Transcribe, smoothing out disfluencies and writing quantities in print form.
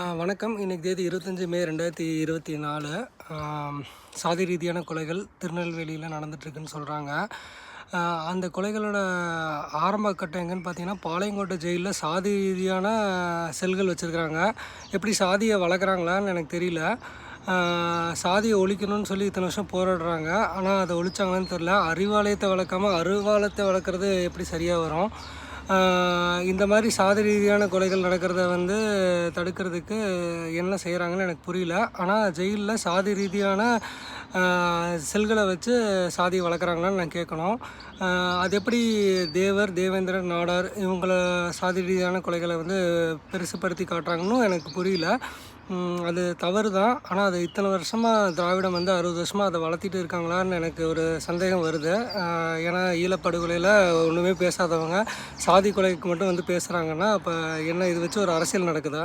வணக்கம். இன்றைக்கி தேதி 25 மே 2024. சாதி ரீதியான கொலைகள் திருநெல்வேலியில் நடந்துகிட்ருக்குன்னு சொல்கிறாங்க. அந்த கொலைகளோட ஆரம்ப கட்டம் எங்கன்னு பார்த்தீங்கன்னா, பாளையங்கோட்டை ஜெயிலில் சாதி ரீதியான செல்கள் வச்சுருக்குறாங்க. எப்படி சாதியை வளர்க்குறாங்களான்னு எனக்கு தெரியல. சாதியை ஒழிக்கணும்னு சொல்லி இத்தனை வருஷம் போராடுறாங்க. ஆனால் அதை ஒழிச்சாங்களான்னு தெரில. அறிவாலயத்தை வளர்க்காமல் அருவாலயத்தை வளர்க்குறது எப்படி சரியாக வரும்? இந்த மாதிரி சாதி ரீதியான கொலைகள் நடக்கிறத தடுக்கிறதுக்கு என்ன செய்கிறாங்கன்னு எனக்கு புரியல. ஆனால் ஜெயிலில் சாதி ரீதியான செல்களை வச்சு சாதியை வளர்க்குறாங்களான்னு நான் கேட்கணும். அது எப்படி தேவர், தேவேந்திரன், நாடார் இவங்கள சாதி ரீதியான கொலைகளை பெருசுப்படுத்தி காட்டுறாங்கன்னு எனக்கு புரியல. அது தவறு தான். ஆனால் அது இத்தனை வருஷமாக திராவிடம் 60 வருஷமாக அதை வளர்த்திட்டு இருக்காங்களான்னு எனக்கு ஒரு சந்தேகம் வருது. ஏன்னா ஈழப்படுகொலையில் ஒன்றுமே பேசாதவங்க சாதி கொலைக்கு மட்டும் பேசுகிறாங்கன்னா, அப்போ என்ன இது வச்சு ஒரு அரசியல் நடக்குதா?